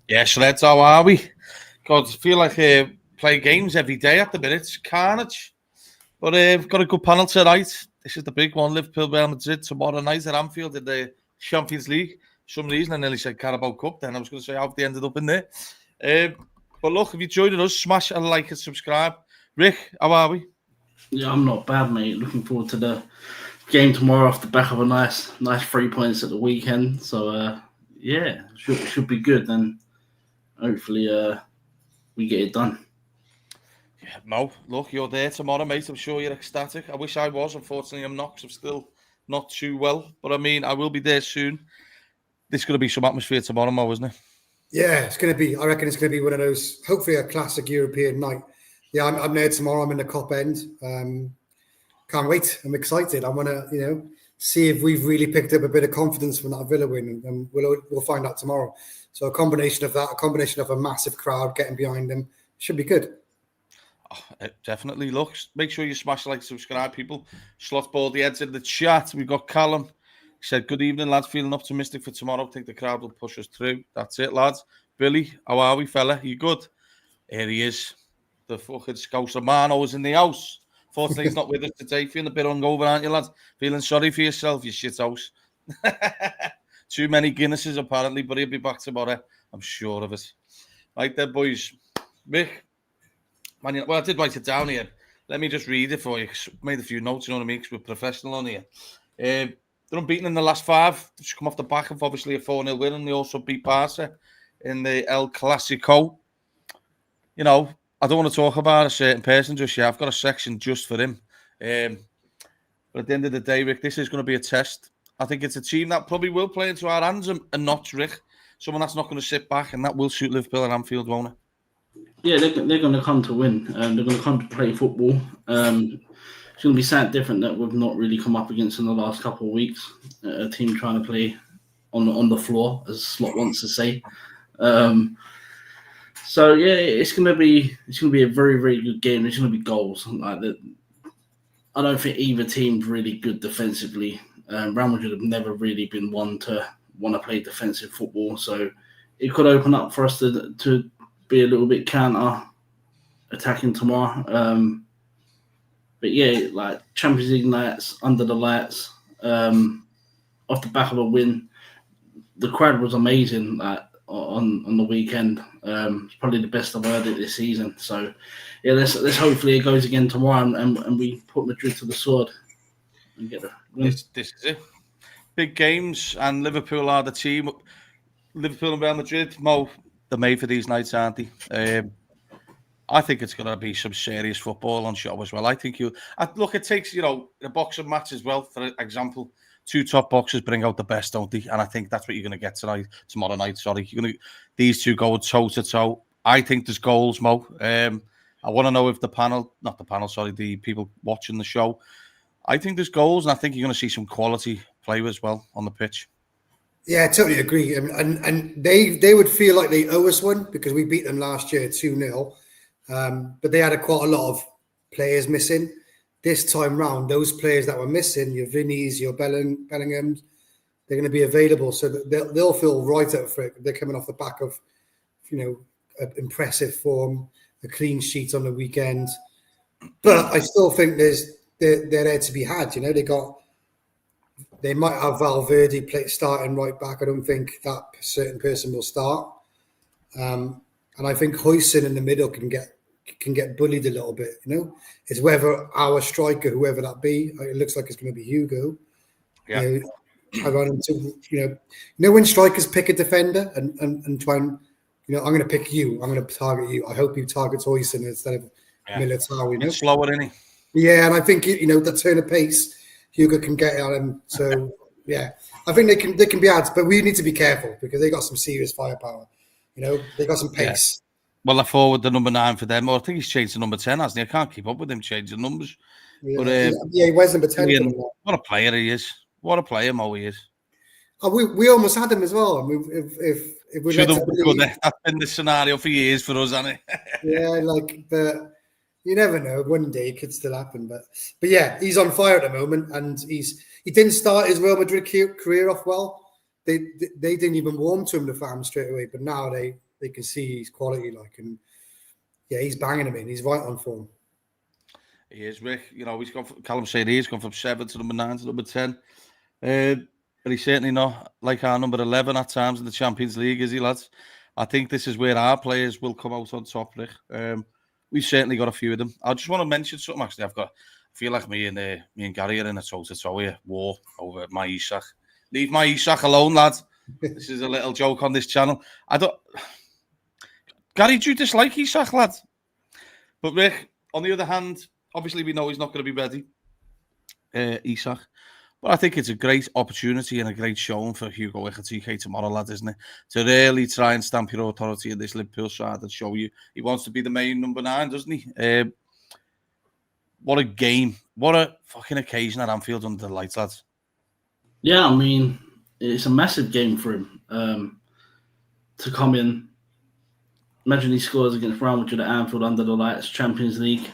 Yes, lads, how are we? God, I feel like playing games every day at the minute. It's carnage. But we've got a good panel tonight. This is the big one, Liverpool, Real Madrid, tomorrow night at Anfield in the Champions League. For some reason, I nearly said Carabao Cup then. I was going to say how they ended up in there. But look, if you joined us, smash a like and subscribe. Rick, how are we? Yeah, I'm not bad, mate. Looking forward to the game tomorrow off the back of a nice 3 points at the weekend. So, yeah, should be good. And hopefully we get it done. Yeah, Mo, look, you're there tomorrow, mate. I'm sure you're ecstatic. I wish I was. Unfortunately, I'm not, 'cause I'm still not too well. But I mean, I will be there soon. There's going to be some atmosphere tomorrow, Mo, isn't it? Yeah, it's going to be. I reckon it's going to be one of those, hopefully a classic European night. Yeah, I'm there tomorrow. I'm in the Cop End. Can't wait. I'm excited. I want to, see if we've really picked up a bit of confidence from that Villa win, and we'll find out tomorrow. So a combination of that, a combination of a massive crowd getting behind them, should be good. Oh, it definitely looks. Make sure you smash like, subscribe, people. Slot Baldy heads in the chat. We've got Callum. He said, good evening, lads. Feeling optimistic for tomorrow. Think the crowd will push us through. That's it, lads. Billy, how are we, fella? You good? Here he is. The fucking Scouser man always in the house. Fortunately, he's not with us today. Feeling a bit hungover, aren't you, lads? Feeling sorry for yourself, you shit house. Too many Guinnesses, apparently, but he'll be back tomorrow. I'm sure of it. Right there, boys. Mick. Well, I did write it down here. Let me just read it for you. Made a few notes, you know what I mean? Because we're professional on here. They're unbeaten in the last 5. Just come off the back of, obviously, a 4-0 win, and they also beat Barca in the El Clasico. I don't want to talk about a certain person just yet. I've got a section just for him. But at the end of the day, Rick, this is going to be a test. I think it's a team that probably will play into our hands and not, Rick. Someone that's not going to sit back, and that will suit Liverpool and Anfield, won't it? Yeah, they're going to come to win. They're going to come to play football. It's going to be something different that we've not really come up against in the last couple of weeks. A team trying to play on the floor, as Slot wants to say. So yeah, it's going to be a very, very good game. There's going to be goals. Like that, I don't think either team's really good defensively. Real Madrid have never really been one to want to play defensive football, so it could open up for us to be a little bit counter attacking tomorrow. But yeah, like Champions League nights, under the lights, off the back of a win, the crowd was amazing. Like on the weekend, it's probably the best I've heard it this season. So yeah, let's hopefully it goes again tomorrow, and we put Madrid to the sword and get the win. This is it. Big games, and Liverpool are the team. Liverpool and Real Madrid, Mo, they're made for these nights, aren't they? I think it's going to be some serious football on show as well. I think look, it takes, a boxing match as well. For example, 2 top boxers bring out the best, don't they? And I think that's what you're going to get tomorrow night. Sorry, these 2 go toe to toe. I think there's goals, Mo. I want to know if the people watching the show, I think there's goals, and I think you're going to see some quality play as well on the pitch. Yeah, I totally agree. And they would feel like they owe us one because we beat them last year 2-0. But they had quite a lot of players missing. This time round, those players that were missing, your Vinnies, your Bellinghams, they're going to be available. So they'll feel right up for it. They're coming off the back of, impressive form, a clean sheet on the weekend. But I still think they're there to be had. They might have Valverde starting right back. I don't think that certain person will start. And I think Huijsen in the middle can get bullied a little bit. It's whether our striker, whoever that be, it looks like it's going to be Hugo. Yeah. I run into when strikers pick a defender and try and I'm going to pick you. I'm going to target you. I hope you target Huijsen instead of Militao. It's slower, isn't he? Yeah, and I think the turn of pace Hugo can get on him. So yeah, I think they can be ads, but we need to be careful because they got some serious firepower. They got some pace. Yeah. Well, I forward the number 9 for them. Or I think he's changed to number 10, hasn't he? I can't keep up with him changing numbers. Yeah, but, he wears number 10. What a player he is. What a player Mo he is. Oh, we almost had him as well. I mean, if we that's been the scenario for years for us, hasn't it? Yeah, but you never know. One day it could still happen. But yeah, he's on fire at the moment, and he didn't start his Real Madrid career off well. They didn't even warm to him, the fans, straight away. But now they can see his quality. And yeah, he's banging him in. He's right on form. He is, Rick. He's gone. Callum said he's gone from 7 to number 9 to number 10. But he's certainly not like our number 11 at times in the Champions League, is he, lads? I think this is where our players will come out on top, Rick. We've certainly got a few of them. I just want to mention something, actually. I feel like me and Gary are in a toe-to-toe here. War over my Isak. Leave my Isak alone, lad. This is a little joke on this channel. Gary, do you dislike Isak, lad? But Rick, on the other hand, obviously we know he's not going to be ready, Isak. But I think it's a great opportunity and a great showing for Hugo Ekitike tomorrow, lad, isn't it? To really try and stamp your authority in this Liverpool side and show you he wants to be the main number 9, doesn't he? What a game. What a fucking occasion at Anfield under the lights, lads. Yeah, I mean, it's a massive game for him to come in. Imagine he scores against Real Madrid at Anfield under the lights, Champions League.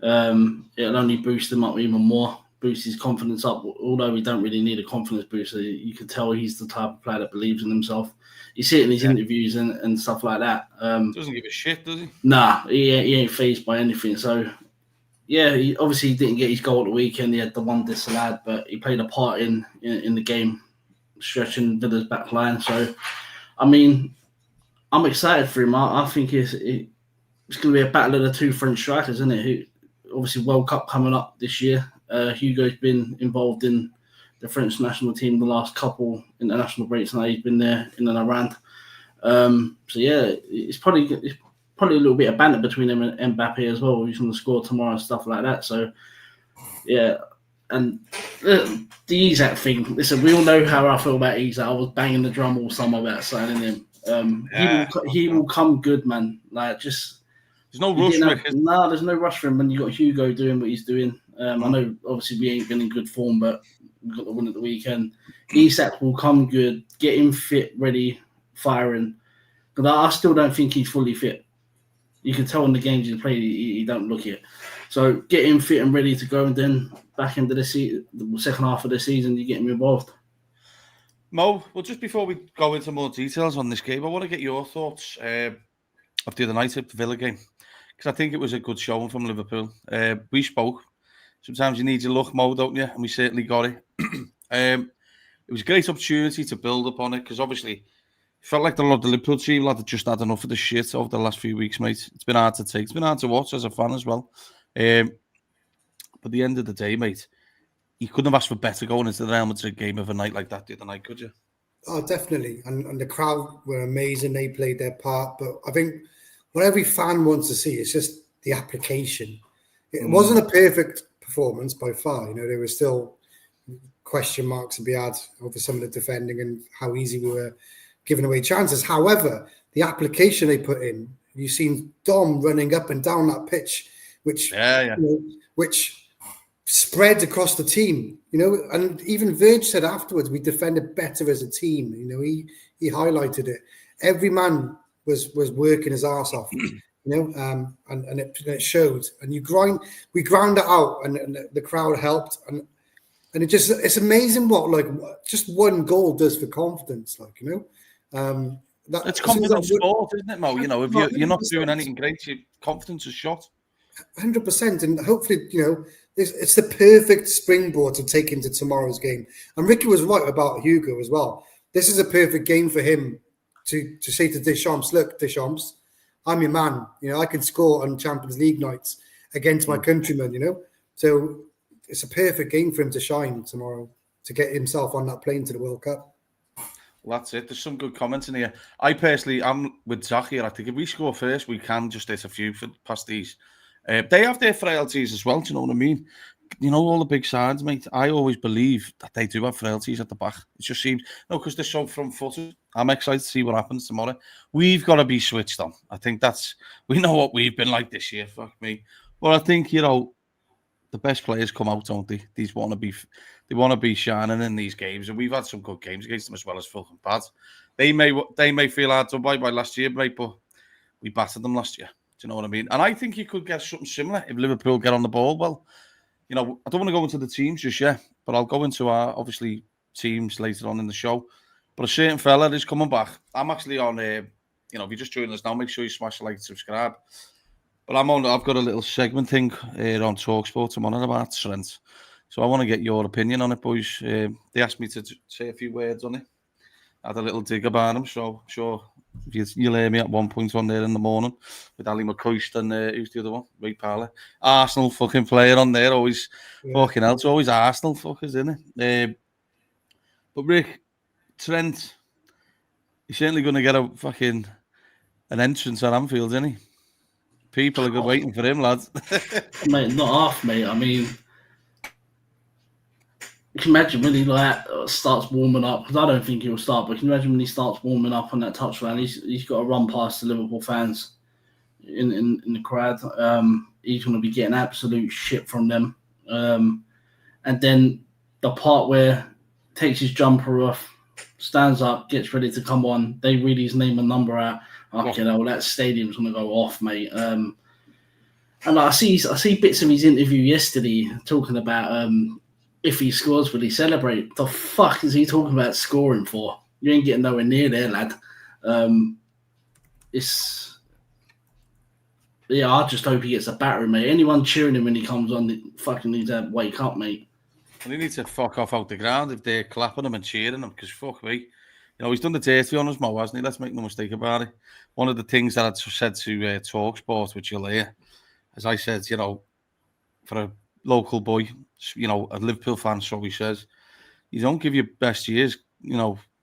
It'll only boost him up even more. Boost his confidence up, although we don't really need a confidence booster. You can tell he's the type of player that believes in himself. You see it in his interviews and stuff like that. Doesn't give a shit, does he? Nah, he ain't fazed by anything. So, yeah, he obviously didn't get his goal at the weekend. He had the one disallowed, but he played a part in the game, stretching Villa's back line. So, I mean, I'm excited for him. I think it's going to be a battle of the two French strikers, isn't it? Obviously, World Cup coming up this year. Hugo's been involved in the French national team the last couple international breaks, and he's been there in and around. So yeah, it's probably a little bit of banter between him and Mbappe as well. He's going to score tomorrow and stuff like that. So yeah, and the Isak thing. Listen, we all know how I feel about Isak. I was banging the drum all summer about signing him. He will come good, man. Like just. There's no rush. There's no rush for him when you got Hugo doing what he's doing. I know, obviously, we ain't been in good form, but we got the win at the weekend. Isak will come good, get him fit, ready, firing. But I still don't think he's fully fit. You can tell in the games he's played, he don't look it. So get him fit and ready to go, and then back into the second half of the season, you get him involved. Mo, well, just before we go into more details on this game, I want to get your thoughts of the other night at the Villa game, because I think it was a good showing from Liverpool. We spoke. Sometimes you need your luck, Mo, don't you? And we certainly got it. It was a great opportunity to build upon it, because obviously it felt like the Liverpool team had just had enough of the shit over the last few weeks, mate. It's been hard to take. It's been hard to watch as a fan as well. But at the end of the day, mate, you couldn't have asked for better going into the Real Madrid game of a night like that the other night, could you? Oh, definitely. And the crowd were amazing. They played their part. But I think what every fan wants to see is just the application. It wasn't a perfect performance by far. There were still question marks to be had over some of the defending and how easy we were giving away chances. However, the application they put in, you've seen Dom running up and down that pitch, which which spread across the team. And even Verge said afterwards, we defended better as a team. He highlighted it. Every man was working his arse off. And it showed. And we ground it out, and the crowd helped, and it's amazing what just one goal does for confidence. It's confidence sport, isn't it, Mo? If you're not doing anything great, your confidence is shot. 100%, and hopefully, it's the perfect springboard to take into tomorrow's game. And Ricky was right about Hugo as well. This is a perfect game for him to say to Deschamps, look, Deschamps, I'm your man. I can score on Champions League nights against my countrymen, So it's a perfect game for him to shine tomorrow, to get himself on that plane to the World Cup. Well, that's it. There's some good comments in here. I personally, I'm with Zach here. I think if we score first, we can just hit a few past these. They have their frailties as well, do you know what I mean? All the big sides, mate. I always believe that they do have frailties at the back. It just seems, because they're so front-footed. I'm excited to see what happens tomorrow. We've got to be switched on. I think we know what we've been like this year, fuck me. But I think, the best players come out, don't they? They want to be shining in these games, and we've had some good games against them as well as fucking bad. They may feel hard to buy by last year, mate, but we battered them last year. Do you know what I mean? And I think you could get something similar if Liverpool get on the ball well. I don't want to go into the teams just yet, but I'll go into our, obviously, teams later on in the show. But a certain fella is coming back. I'm actually on if you just join us now, make sure you smash the like and subscribe. But I've got a little segment thing here on TalkSport. I'm on about Trent. So I want to get your opinion on it, boys. They asked me to say a few words on it. I had a little dig about him, so I'm sure you'll hear me at one point on there in the morning with Ali McCoist and who's the other one? Ray Parler. Arsenal fucking player on there, always fucking hell. It's always Arsenal fuckers, isn't it? But Rick, Trent, he's certainly going to get an entrance at Anfield, isn't he? People are good waiting for him, lads. Mate, not half, mate. I mean, you can imagine when he starts warming up, because I don't think he'll start, but can you imagine when he starts warming up on that touchline, he's got to run past the Liverpool fans in the crowd. He's going to be getting absolute shit from them. And then the part where takes his jumper off, stands up, gets ready to come on, they read his name and number out. Okay, that stadium's going to go off, mate. And I see bits of his interview yesterday talking about if he scores, will he celebrate? The fuck is he talking about scoring for? You ain't getting nowhere near there, lad. I just hope he gets a battering, mate. Anyone cheering him when he comes on, they fucking need to wake up, mate. Well, he needs to fuck off out the ground if they're clapping him and cheering him, because fuck me. He's done the dirty on us, Mo, hasn't he? Let's make no mistake about it. One of the things that I said to TalkSport, which you'll hear, as I said, for a local boy, a Liverpool fan, so he says, you don't give your best years,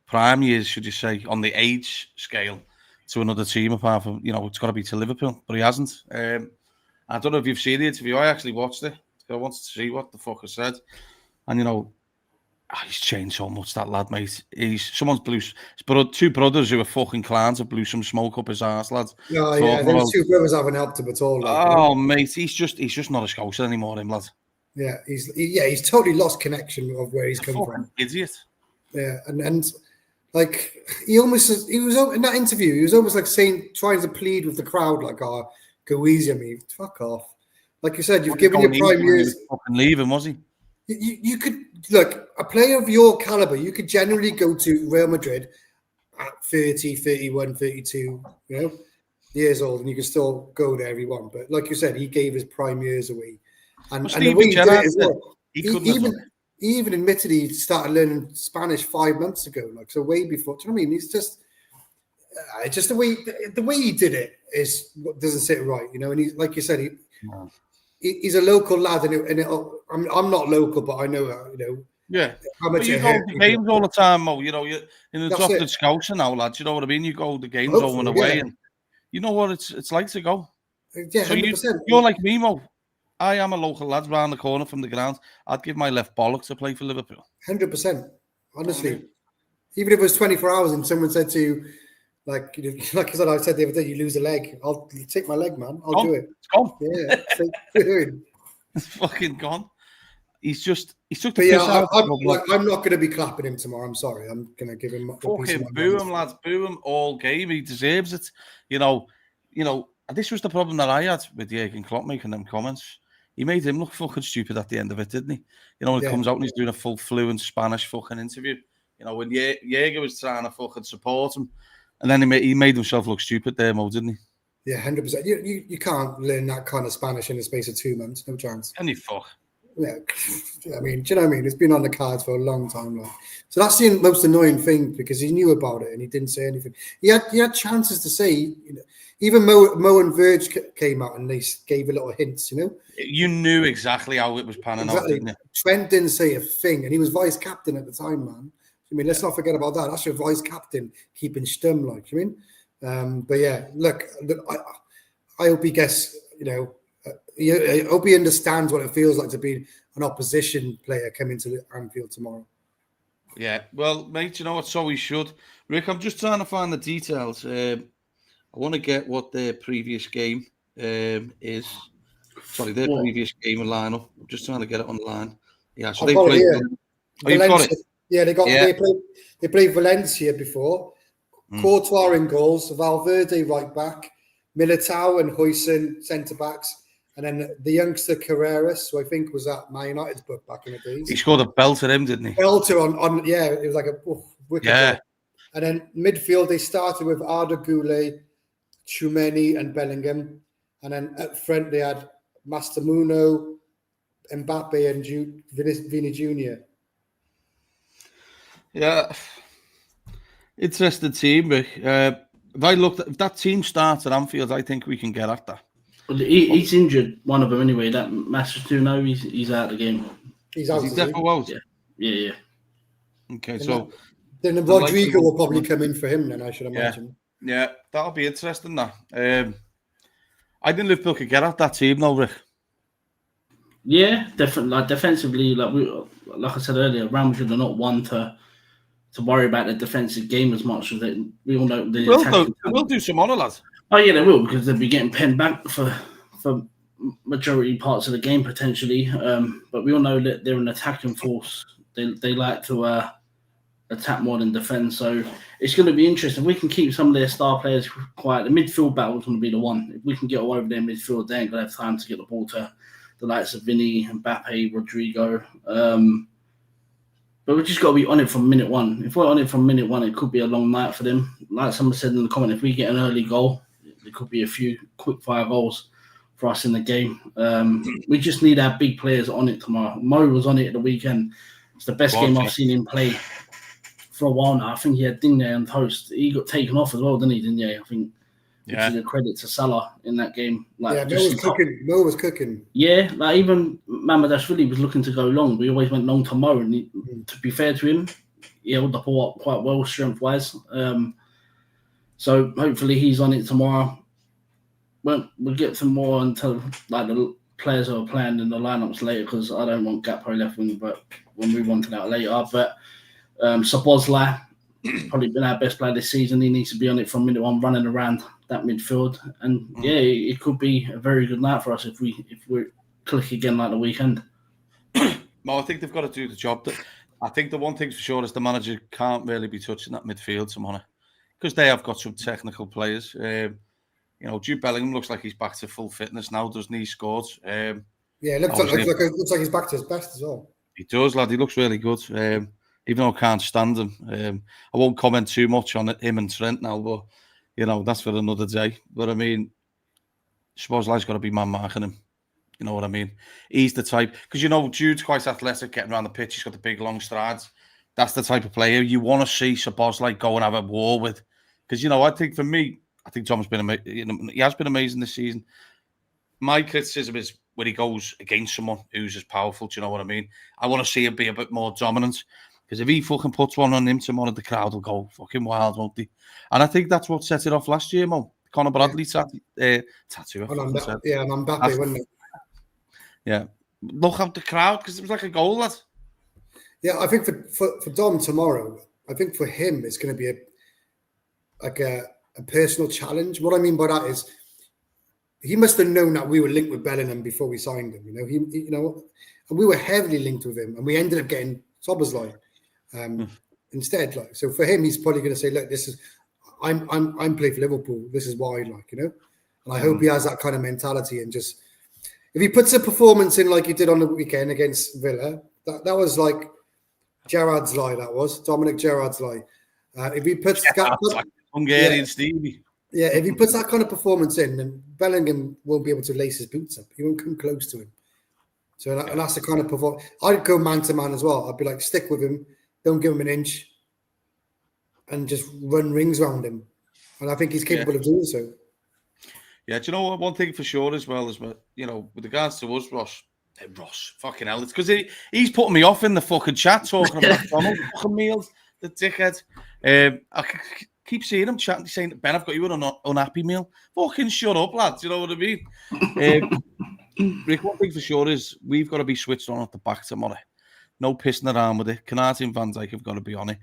prime years, should you say, on the age scale to another team apart from, it's got to be to Liverpool, but he hasn't. I don't know if you've seen the interview. I actually watched it. I wanted to see what the fuck I said. And, he's changed so much, that lad, mate. Two brothers who are fucking clowns have blew some smoke up his arse, lads. Those two brothers haven't helped him at all. Mate, he's just not a Scouser anymore, him, lad. Yeah, he's totally lost connection of where he's come from. Idiot. Yeah, and like he was in that interview, he was almost like trying to plead with the crowd, like, "Oh, go easy on me, fuck off." Like you said, you've given your prime years. Fucking leave him, was he? You could look, a player of your caliber, you could generally go to Real Madrid at 30, 31, 32, years old, and you can still go there if you want. But like you said, he gave his prime years away. And the way he did it as well, he even admitted he started learning Spanish 5 months ago, so way before. Do you know what I mean? It's just the way he did it is what doesn't sit right, And he, like you said, he's a local lad, and I'm not local, but I know, Yeah, how much you go to the games all the time, Mo. You're in the adopted Scouser now, lads. You know what I mean? You go to the games over and away, and you know what it's like to go. Yeah, 100%. You're like me, Mo. I am a local lad round the corner from the ground. I'd give my left bollock to play for Liverpool. 100%. Honestly. Even if it was 24 hours and someone said to you, like I said the other day, you lose a leg. I'll take my leg, man. I'll do it. It's gone. Yeah. It's fucking gone. He took the piss out. I'm not going to be clapping him tomorrow. I'm sorry. I'm going to give him fucking boo him, lads. Boo him all game. He deserves it. This was the problem that I had with Jurgen Klopp making them comments. He made him look fucking stupid at the end of it, didn't he? When he comes out and he's doing a full fluent Spanish fucking interview. When Jurgen was trying to fucking support him, and then he made himself look stupid there, Mo, didn't he? Yeah, 100%. You can't learn that kind of Spanish in the space of 2 months. No chance. Any fuck. Yeah, I mean, do you know what I mean? It's been on the cards for a long time. So that's the most annoying thing, because he knew about it and he didn't say anything. He had chances to say, even Mo and Verge came out and they gave a little hints, You knew exactly how it was panning out, didn't you? Trent didn't say a thing, and he was vice captain at the time, man. I mean, let's not forget about that. That's your vice captain keeping stum, but yeah, look, I hope he gets, I hope he understands what it feels like to be an opposition player coming to the Anfield tomorrow. Yeah, well, mate, you know what? So we should. Rick, I'm just trying to find the details. I want to get what their previous game is. Sorry, their previous game and lineup. I'm just trying to get it online. Yeah, so they played. You've got it. Yeah, they played Valencia before. Courtois in goals, Valverde right back, Militao and Huijsen centre backs, and then the youngster Carreras, who I think was at Man United's book back in the days. He scored a belter him, didn't he? Belter on it was like a wicked goal. And then midfield, they started with Arda Güler, Tchouameni and Bellingham. And then up front, they had Mastamuno, Mbappe and Vini Jr. Yeah. Interesting team, Rick. If that team starts at Anfield, I think we can get at that. Well, he's injured, one of them anyway. That Mastamuno, he's out of the game. He's out. Is he definitely out? Yeah. Okay, so then Rodrigo will probably come in for him. Then I should imagine. Yeah, that'll be interesting. That I think Liverpool could get at that team, though, Rick. Yeah, definitely. Like defensively, like I said earlier, Real Madrid are not one to worry about the defensive game as much as we all know. We'll do some honour, lads. Oh yeah, they will, because they'll be getting penned back for majority parts of the game potentially. But we all know that they're an attacking force. They like to attack more than defend. So it's going to be interesting. If we can keep some of their star players quiet, the midfield battle is going to be the one. If we can get all over their midfield, they ain't going to have time to get the ball to the likes of Vini, Mbappe, Rodrigo. But we just got to be on it from minute one. If we're on it from minute one, it could be a long night for them. Like someone said in the comment, if we get an early goal, there could be a few quick fire goals for us in the game. We just need our big players on it tomorrow. Mo was on it at the weekend. It's the best game I've seen him play for a while now. I think he had Digne and Toast. He got taken off as well, didn't he, Digne? I think. Yeah. Which is a credit to Salah in that game. Mo was cooking. Yeah, like even Mamadashvili was looking to go long. We always went long to Mo, and to be fair to him, he held the ball up quite well strength-wise. So hopefully he's on it tomorrow. We'll get some more until like the players who are playing in the lineups later, because I don't want Gakpo left wing, but we'll move on to that later. But Szoboszlai, probably been our best player this season. He needs to be on it from minute one, running around that midfield, and it could be a very good night for us if we click again like the weekend. Well, I think they've got to do the job. I think the one thing for sure is the manager can't really be touching that midfield, because they have got some technical players. Jude Bellingham looks like he's back to full fitness now, doesn't he? He scored. It looks like he's back to his best as well. He does, lad. He looks really good. Even though I can't stand him, I won't comment too much on him and Trent now, but that's for another day. But I mean, Szoboszlai's got to be man marking him. You know what I mean? He's the type, because Jude's quite athletic, getting around the pitch. He's got the big long strides. That's the type of player you want to see Szoboszlai go and have a war with. Because I think for me, I think Tom's been amazing. He has been amazing this season. My criticism is when he goes against someone who's as powerful. Do you know what I mean? I want to see him be a bit more dominant. Because if he fucking puts one on him tomorrow, the crowd will go fucking wild, won't they? And I think that's what set it off last year, Mo. Conor Bradley tattoo. And Mbappe, wasn't it? Yeah. Look at the crowd, because it was like a goal, lad. Yeah, I think for Dom tomorrow, I think for him it's going to be a personal challenge. What I mean by that is he must have known that we were linked with Bellingham before we signed him. And we were heavily linked with him, and we ended up getting Szoboszlai instead. So for him, he's probably going to say, "Look, this is I'm playing for Liverpool. This is why, And I hope he has that kind of mentality, and just if he puts a performance in like he did on the weekend against Villa, that was like Gerrard's lie. That was Dominic Gerrard's lie. If he puts Hungarian Stevie. Yeah, if he puts that kind of performance in, then Bellingham won't be able to lace his boots up. He won't come close to him. So and that's the kind of performance. I'd go man to man as well. I'd be like, stick with him, don't give him an inch, and just run rings around him. And I think he's capable of doing so. Yeah, do you know what? One thing for sure as well is, with regards to us, Ross, fucking hell, it's because he's putting me off in the fucking chat talking about McDonald's fucking meals, the dickhead. I keep seeing him chatting, saying, Ben, I've got you an unhappy meal. Fucking shut up, lads. You know what I mean? Rick, one thing for sure is we've got to be switched on at the back tomorrow. No pissing around with it. Canati and Van Dijk have got to be on it.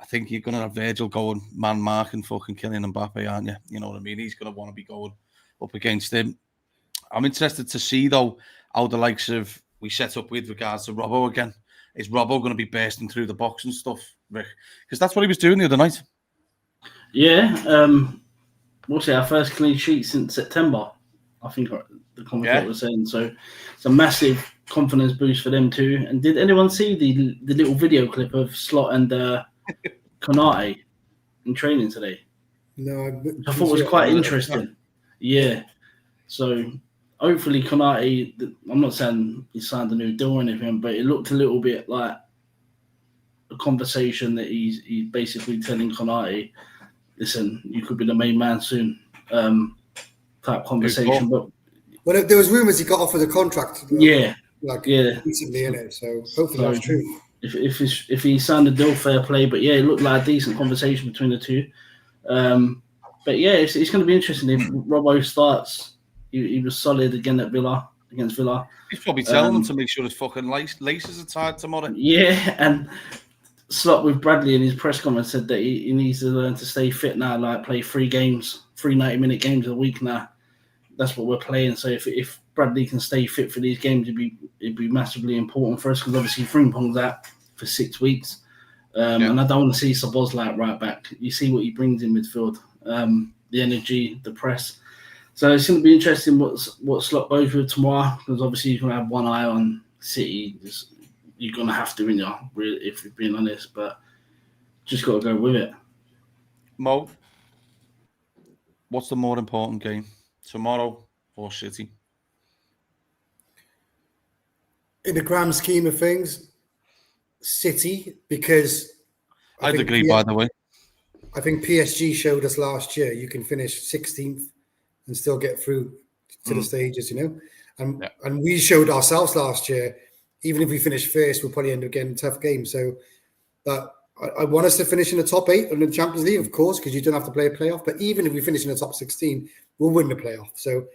I think you're going to have Virgil going man marking fucking Kylian Mbappe, aren't you? You know what I mean? He's going to want to be going up against him. I'm interested to see, though, how the likes of we set up with regards to Robbo again. Is Robbo going to be bursting through the box and stuff, Rick? Because that's what he was doing the other night. Yeah. What's it? Our first clean sheet since September, I think the commentator was saying. So it's a massive confidence boost for them too. And did anyone see the little video clip of Slot and Konate? in training today. No, I thought was quite interesting. Yeah. So hopefully Konate, I'm not saying he signed a new deal or anything, but it looked a little bit like a conversation that he's basically telling Konate, listen, you could be the main man soon, type conversation. But there was rumours he got offered a contract. Recently, innit? So hopefully that's true. If he signed a deal, fair play. But yeah, it looked like a decent conversation between the two. But yeah, it's going to be interesting if Robbo starts. He was solid again against Villa. He's probably telling them to make sure his fucking laces are tied tomorrow. Yeah, and Slot with Bradley in his press conference said that he needs to learn to stay fit now, like play 3 90-minute games a week now. That's what we're playing. So if Bradley can stay fit for these games, it'd be massively important for us because obviously Frimpong's out for 6 weeks. And I don't want to see Szoboszlai right back. You see what he brings in midfield, the energy, the press. So it's going to be interesting what Slot goes with tomorrow because obviously you're going to have one eye on City. You're going to have to, really, if you're being honest, but just got to go with it. Mo, what's the more important game, tomorrow or City? In the grand scheme of things, City, because I'd agree, by the way. I think PSG showed us last year you can finish 16th and still get through to the stages, And we showed ourselves last year, even if we finish first, we'll probably end up getting a tough game. So I want us to finish in the top 8 in the Champions League, of course, because you don't have to play a playoff. But even if we finish in the top 16, we'll win the playoff. So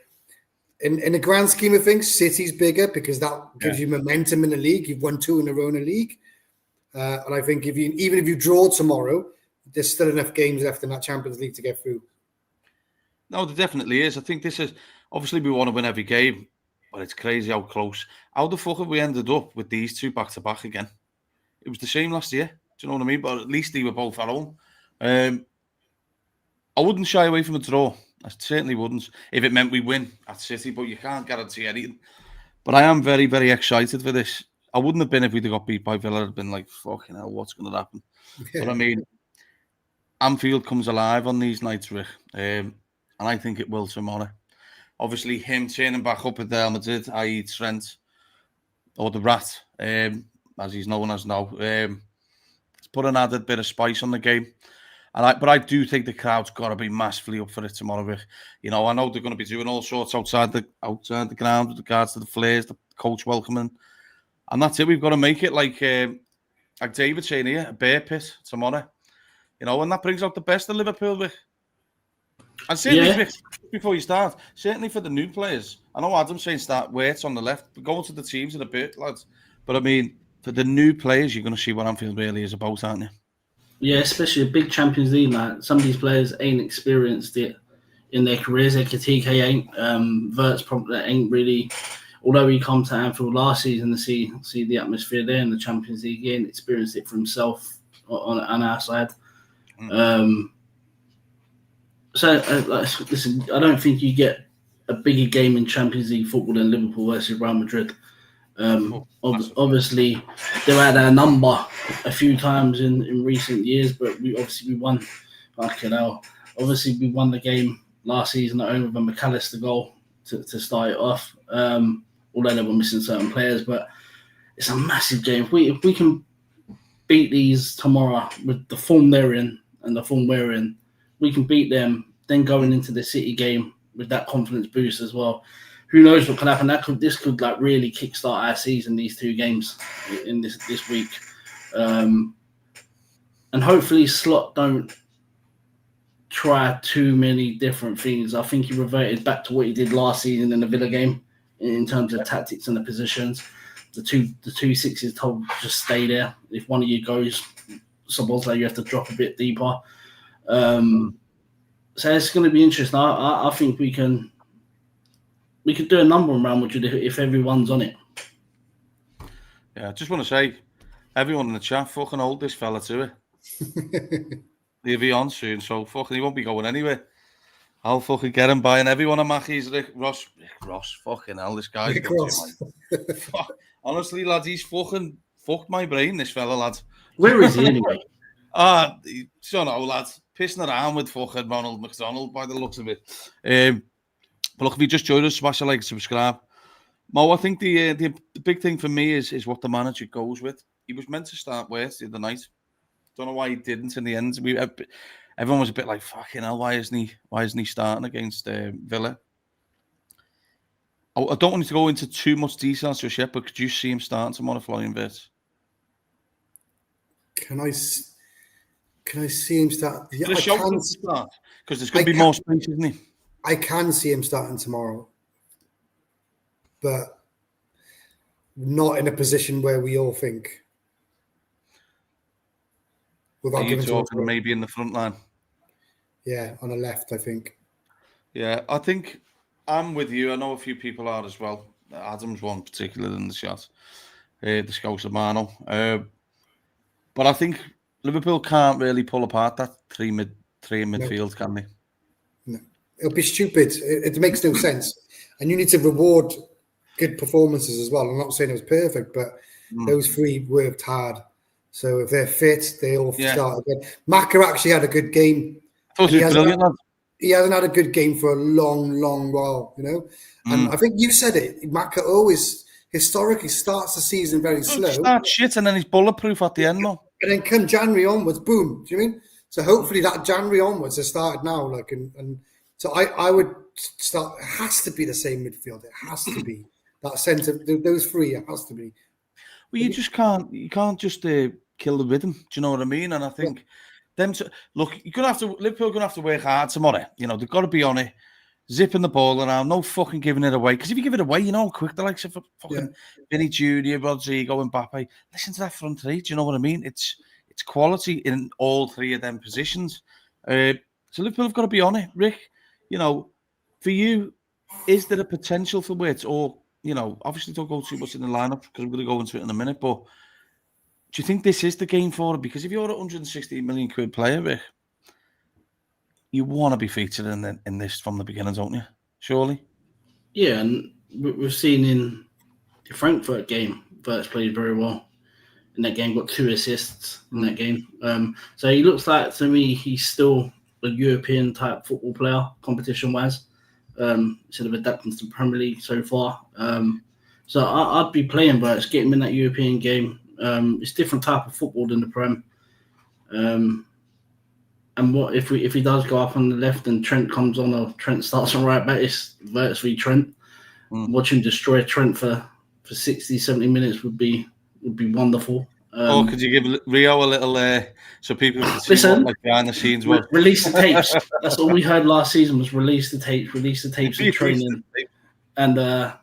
in the grand scheme of things, City's bigger because that gives you momentum in the league. You've won 2 in a row in the league. And I think even if you draw tomorrow, there's still enough games left in that Champions League to get through. No, there definitely is. I think this is, obviously we want to win every game, but it's crazy how close. How the fuck have we ended up with these 2 back-to-back again? It was the same last year. Do you know what I mean? But at least they were both at home. I wouldn't shy away from a draw. I certainly wouldn't. If it meant we win at City, but you can't guarantee anything. But I am very, very excited for this. I wouldn't have been if we'd have got beat by Villa. I'd have been like, fucking hell, what's going to happen? But I mean, Anfield comes alive on these nights, Rick. And I think it will tomorrow. Obviously, him turning back up at Real Madrid, i.e. Trent, or the Rat, as he's known as now, it's put an added bit of spice on the game. But I do think the crowd's got to be massively up for it tomorrow, Rick. I know they're going to be doing all sorts outside the ground with regards to the flares, the coach welcoming. And that's it. We've got to make it like David saying here, a bear pit tomorrow. And that brings out the best of Liverpool, Rick. And certainly, Rick, before you start, certainly for the new players, I know Adam's saying start weights on the left. We're going to the teams in a bit, lads. But I mean, for the new players, you're going to see what Anfield really is about, aren't you? Yeah, especially a big Champions League night. Some of these players ain't experienced it in their careers. Ekitike ain't. Verts probably ain't really. Although he come to Anfield last season to see the atmosphere there in the Champions League, he ain't experienced it for himself on our side. Listen, I don't think you get a bigger game in Champions League football than Liverpool versus Real Madrid. Obviously, they're at their number a few times in recent years, but we won. Obviously, we won the game last season at home with a McAllister goal to start it off. Although they were missing certain players, but it's a massive game. If we can beat these tomorrow with the form they're in and the form we're in, we can beat them. Then going into the City game with that confidence boost as well. Who knows what can happen? This could like really kickstart our season. These 2 games in this week, and hopefully Slot don't try too many different things. I think he reverted back to what he did last season in the Villa game in terms of tactics and the positions. The two sixes told just stay there. If one of you goes, Szoboszlai, you have to drop a bit deeper. So it's going to be interesting. I think we can do a number on Real Madrid if everyone's on it. Yeah, I just want to say, everyone in the chat, fucking hold this fella to it. He'll be on soon, so fucking he won't be going anywhere. I'll fucking get him buying everyone a Mackey's. Rick Ross, fucking hell, this guy's honestly, lad, he's fucked my brain, this fella, lad. Where is he anyway? I don't know, lad. pissing around with fucking Ronald McDonald by the looks of it. But look, if you just joined us, smash a like, subscribe. Mo, I think the big thing for me is what the manager goes with. He was meant to start West the other night. Don't know why he didn't in the end. Everyone was a bit like, fucking hell, why isn't he starting against Villa? I don't want you to go into too much detail just yet, but could you see him starting tomorrow, Flying Bit? Can I see him start? Yeah, Because there's going to be more space, isn't he? I can see him starting tomorrow, but not in a position where we all think. Are you talking maybe in the front line? Yeah, on the left, I think. Yeah, I think I'm with you. I know a few people are as well. Adam's one particular in the shot. The Scousomano. But I think Liverpool can't really pull apart that three in midfield, can they? No. It'll be stupid. It makes no sense. And you need to reward good performances as well. I'm not saying it was perfect, but those three worked hard. So if they're fit, they all start again. Maka actually had a good game. He hasn't had a good game for a long, long while, you know. And I think you said it. Maka always historically starts the season very slow. Starts shit and then he's bulletproof at the end, though. And then come January onwards, boom. Do you mean? So hopefully that January onwards has started now. And so I would start. It has to be the same midfield. It has to be that centre. Those three. It has to be. Well, you just can't. You can't just kill the rhythm. Do you know what I mean? And I think look, Liverpool gonna have to work hard tomorrow. You know, they've got to be on it, zipping the ball around, no fucking giving it away. Because if you give it away, you know how quick the likes of fucking Vinny Junior, Rodrigo, and Mbappe. Listen to that front three. Do you know what I mean? It's quality in all three of them positions. So Liverpool have got to be on it, Rick. You know, for you, is there a potential for Witt? Or, you know, obviously don't go too much in the lineup because I'm going to go into it in a minute. But do you think this is the game for it? Because if you're a 116 million quid player, Rick, you want to be featured in this from the beginning, don't you? Surely? Yeah, and we've seen in the Frankfurt game, Wirtz played very well in that game, got 2 assists in that game. So he looks like, to me, he's still a European-type football player, competition-wise, instead of adapting to the Premier League so far. So I'd be playing Wirtz, get him in that European game. It's different type of football than the Prem. And what if he does go up on the left and Trent comes on, or Trent starts on right back, it's Wirtz v Trent. Watch him destroy Trent for 60, 70 minutes would be wonderful. Could you give Rio a little so people can see what behind the scenes was? Release the tapes. That's all we heard last season was release the tapes in training. And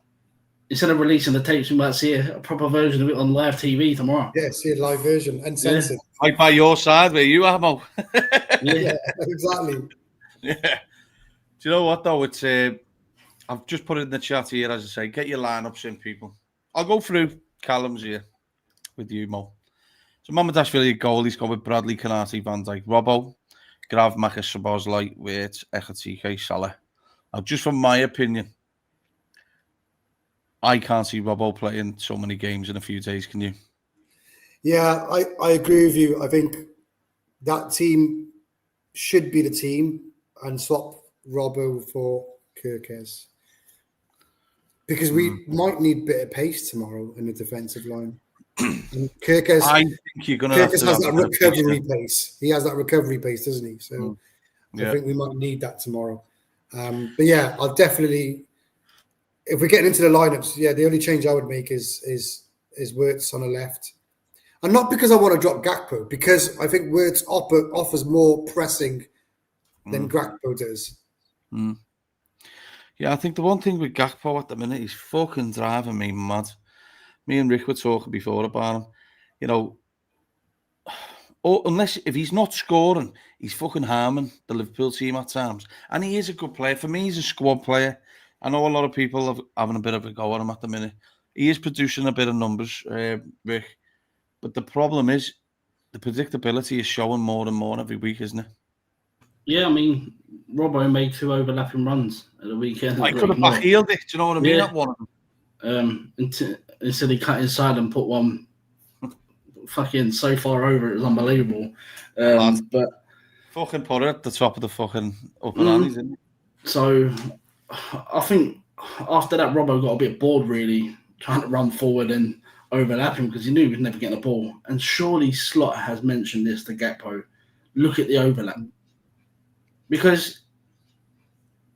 instead of releasing the tapes, we might see a proper version of it on live TV tomorrow. Yeah, see a live version and censored. Right by your side where you are, Mo. Yeah, exactly. Yeah. Do you know what, though? It's I've just put it in the chat here, as I say. Get your lineups in, people. I'll go through Callum's here with you, Mo. So Mamadashvili goal, he's got with Bradley, Kanati, Van Dijk, Robbo, Grav, Maka, Szoboszlai, Wirtz, Ekatike, Salah. Now, just from my opinion, I can't see Robbo playing so many games in a few days, can you? Yeah, I agree with you. I think that team should be the team and swap Robbo for Kirkes. Because we might need a bit of pace tomorrow in the defensive line. Kirkes, I think you're going to have to has that recovery pace. He has that recovery pace, doesn't he? So yeah. I think we might need that tomorrow. But yeah, I'll definitely, if we're getting into the lineups, the only change I would make is Wirtz on the left. And not because I want to drop Gakpo, because I think Wirtz offers more pressing than Gakpo does. Yeah, I think the one thing with Gakpo at the minute, he's fucking driving me mad. Me and Rick were talking before about him. You know, if he's not scoring, he's fucking harming the Liverpool team at times. And he is a good player. For me, he's a squad player. I know a lot of people are having a bit of a go at him at the minute. He is producing a bit of numbers, Rick. But the problem is the predictability is showing more and more every week, isn't it? Yeah, I mean, Robbo made 2 overlapping runs at the weekend. I could have back-heeled it. Do you know what I mean? Yeah. That one of them. Instead he cut inside and put one fucking so far over, it was unbelievable. But Fucking put it at the top of the fucking upper annies, isn't it? So I think after that, Robbo got a bit bored, really, trying to run forward and overlap him because he knew he was never getting the ball. And surely Slot has mentioned this to Gakpo. Look at the overlap. Because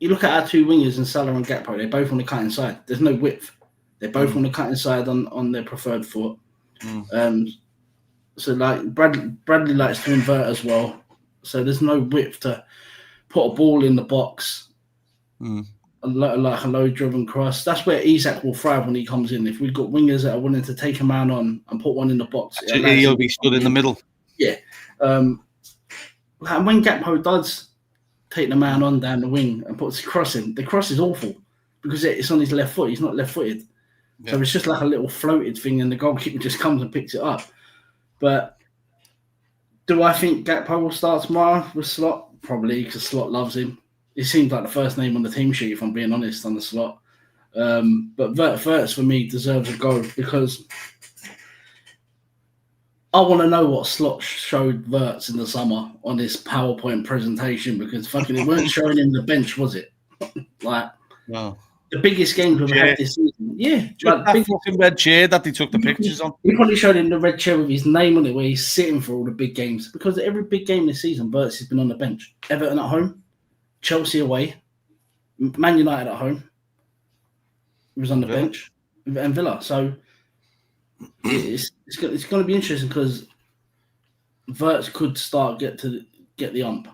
you look at our two wingers and Salah and Gakpo, they're both on the cutting side. There's no width. They're both on the cutting side on their preferred foot. So like Bradley likes to invert as well. So there's no width to put a ball in the box. Like a low-driven cross. That's where Isak will thrive when he comes in. If we've got wingers that are willing to take a man on and put one in the box. He'll be stood in the middle. Yeah. And when Gakpo does take the man on down the wing and puts the cross in, the cross is awful because it's on his left foot. He's not left-footed. Yeah. So it's just like a little floated thing and the goalkeeper just comes and picks it up. But do I think Gakpo will start tomorrow with Slot? Probably, because Slot loves him. He seems like the first name on the team sheet, if I'm being honest, on the Slot. But Wirtz, for me, deserves a go because I want to know what Slot showed Wirtz in the summer on this PowerPoint presentation because fucking it weren't showing him the bench, was it? Like, no. The biggest games we've had this season. Yeah. Like that fucking red chair that they took the pictures on. He probably showed him the red chair with his name on it where he's sitting for all the big games. Because every big game this season, Wirtz has been on the bench. Everton at home, Chelsea away, Man United at home. He was on the bench. And Villa. So it's going to be interesting because Wirtz could start get the ump.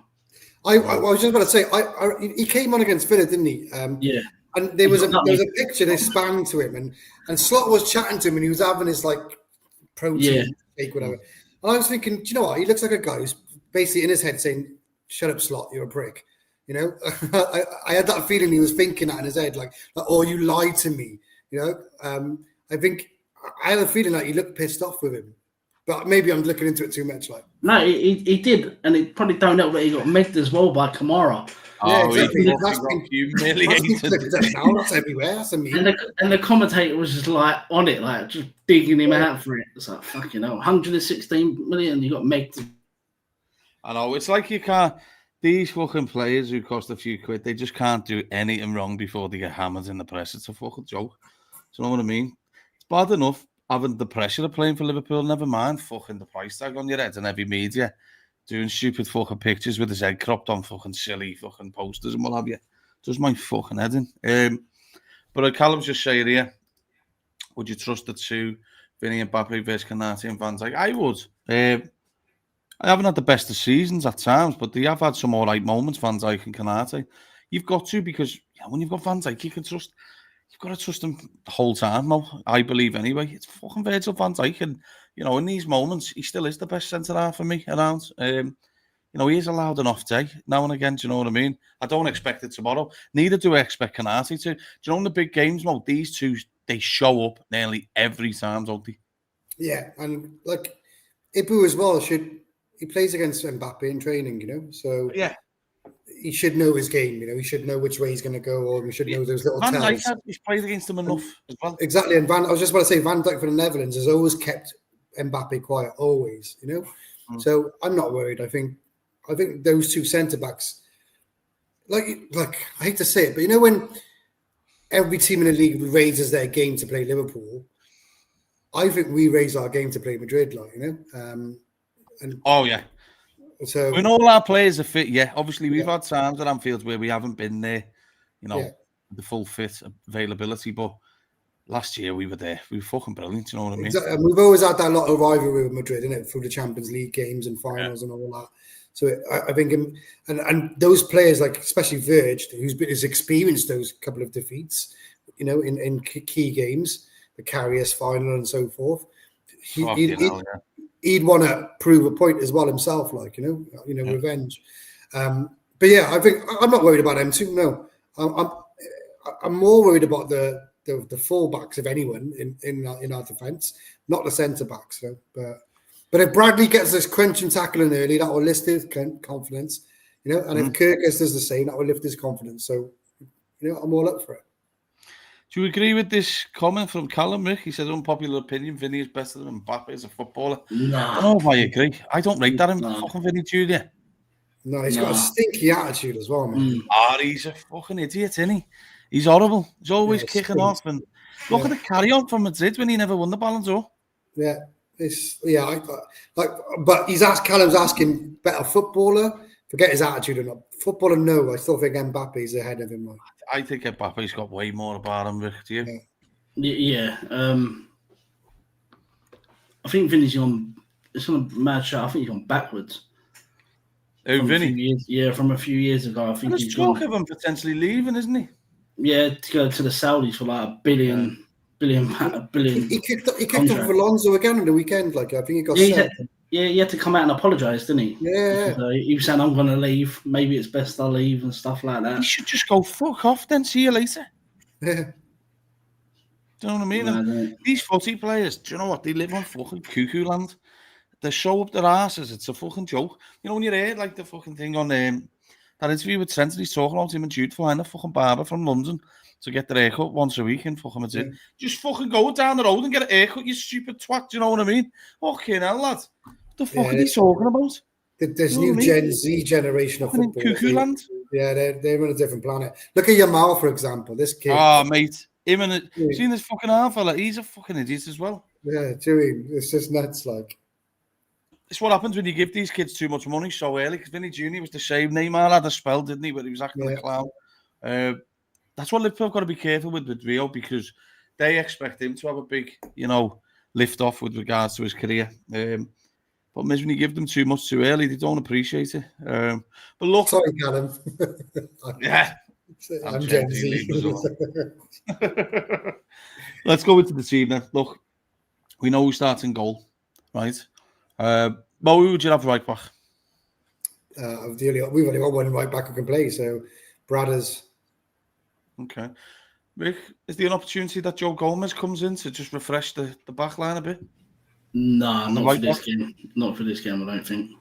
I was just about to say, he came on against Villa, didn't he? Yeah. And there was a picture they spanned to him, and Slot was chatting to him, and he was having his like protein shake, whatever. And I was thinking, do you know what? He looks like a guy who's basically in his head saying, "Shut up, Slot, you're a prick." You know, I had that feeling he was thinking that in his head, like, "Oh, you lied to me." You know, I think I had a feeling like he looked pissed off with him, but maybe I'm looking into it too much. Like, no, he did, and it probably don't help that he got megged as well by Kamara. Yeah, exactly. That's everywhere. That's and the commentator was just like on it, like just digging him out for it. It's like fucking hell, 116 million. You got megged. I know it's like you can't. These fucking players who cost a few quid, they just can't do anything wrong before they get hammered in the press. It's a fucking joke. Do you know what I mean? It's bad enough having the pressure of playing for Liverpool. Never mind fucking the price tag on your head and every media. Doing stupid fucking pictures with his head cropped on fucking silly fucking posters and what have you. Does my fucking head in. But Callum's just saying here, would you trust the two, Vinny, Mbappe versus Konate and Van Dijk? I would. I haven't had the best of seasons at times, but they have had some all right moments, Van Dijk and Konate. You've got to, because when you've got Van Dijk, you've got to trust him the whole time, I believe anyway. It's fucking Virgil van Dijk, and in these moments, he still is the best centre-half for me around. He is allowed an off day now and again, do you know what I mean? I don't expect it tomorrow. Neither do I expect Konate to. Do you know in the big games, these two, they show up nearly every time, don't they? Yeah, and like, Ibu as well, he plays against Mbappe in training, so... Yeah. He should know his game, he should know which way he's going to go, or he should know those little tells. Van Dijk, he's played against him enough as well. Exactly, and I was just about to say, Van Dijk for the Netherlands has always kept Mbappe quiet, always, So I'm not worried. I think those two centre-backs, like I hate to say it, but when every team in the league raises their game to play Liverpool, I think we raise our game to play Madrid, oh, yeah. So when all our players are fit, obviously we've had times at Anfield where we haven't been there, the full fit availability. But last year we were there. We were fucking brilliant. You know what I mean? Exactly. And we've always had that lot of rivalry with Madrid, through the Champions League games and finals and all that. So I think, and those players, like especially Virg, who's experienced those couple of defeats, in key games, the Carriers final and so forth. He'd want to prove a point as well himself, revenge. But yeah, I think I'm not worried about them too. No, I'm more worried about the fullbacks, if anyone, in our defence, not the centre backs. But if Bradley gets this crunching tackle in early, that will lift his confidence. And if Kirkus does the same, that will lift his confidence. So, I'm all up for it. Do you agree with this comment from Callum, Rick? He said, unpopular opinion, Vinny is better than Mbappe as a footballer. No. I don't know if I agree. I don't rate that in fucking Vinny Jr. No, he's got a stinky attitude as well, man. He's a fucking idiot, isn't he? He's horrible. He's always kicking off. And look at the carry-on from Madrid when he never won the Ballon d'Or. Yeah, but Callum's asking better footballer. Forget his attitude or not. Footballer, no. I still think Mbappe's ahead of him. I think Mbappe's got way more about him, Rick. Do you? Yeah. I think Vinny's on. It's on a mad shot. I think he's gone backwards. Oh, Vinny? From a few years ago. I think there's talk of him potentially leaving, isn't he? Yeah, to go to the Saudis for like a billion. He kicked off Alonso again on the weekend. Like I think he got set. He had to come out and apologise, didn't he? Yeah. He was saying, I'm going to leave. Maybe it's best I leave and stuff like that. He should just go fuck off then. See you later. Yeah. Do you know what I mean? No, these footy players, do you know what? They live on fucking cuckoo land. They show up their asses. It's a fucking joke. You know when you hear like the fucking thing on that interview with Trent, and he's talking about him and Jude flying a fucking barber from London to get their haircut once a week in fucking Madrid. Yeah. Just fucking go down the road and get a haircut, you stupid twat. Do you know what I mean? Fucking hell, lad. What the fuck are they talking about? There's new Gen Z generation of football. Cuckoo land. Yeah, they're on a different planet. Look at Yamal, for example. This kid. Oh, mate. Him and seen this fucking half fella? He's a fucking idiot as well. Yeah, Dewey. It's just nuts, like. It's what happens when you give these kids too much money so early. Because Vinny Jr. was the same. Neymar had a spell, didn't he? But he was acting a clown. That's what Liverpool got to be careful with Rio, because they expect him to have a big, lift off with regards to his career. But when you give them too much too early, they don't appreciate it. But look, sorry, Callum. Yeah, I'm Gen Z. Let's go into the team then. Look, we know who starts in goal, right? Mo, who would you have right back? We've only got one right back who can play, so Bradders. Okay. Rick, is there an opportunity that Joe Gomez comes in to just refresh the back line a bit? No, not for this game. Not for this game, I don't think.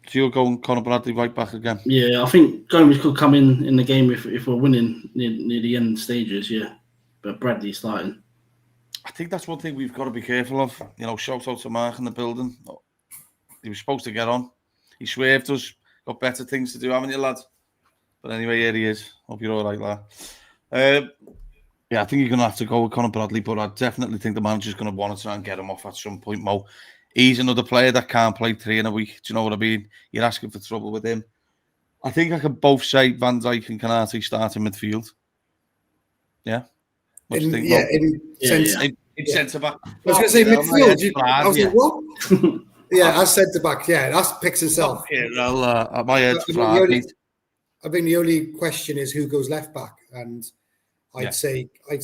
So you're going Conor Bradley right back again? Yeah, I think Gomez could come in the game if we're winning near the end stages, yeah. But Bradley's starting. I think that's one thing we've got to be careful of. Shout out to Mark in the building. He was supposed to get on. He swerved us. Got better things to do, haven't you, lads? But anyway, here he is. Hope you're all right, lad. Yeah, I think you're going to have to go with Conor Bradley, but I definitely think the manager's going to want to try and get him off at some point, Mo. He's another player that can't play 3 in a week. Do you know what I mean? You're asking for trouble with him. I think I can both say Van Dijk and Canate start in midfield. Yeah? What do you think, in centre-back. I was going to say midfield. I was like, what? Yeah, as centre-back. Yeah, that picks itself. Well, my head's fried. I think the only question is who goes left back, and I'd say Kirk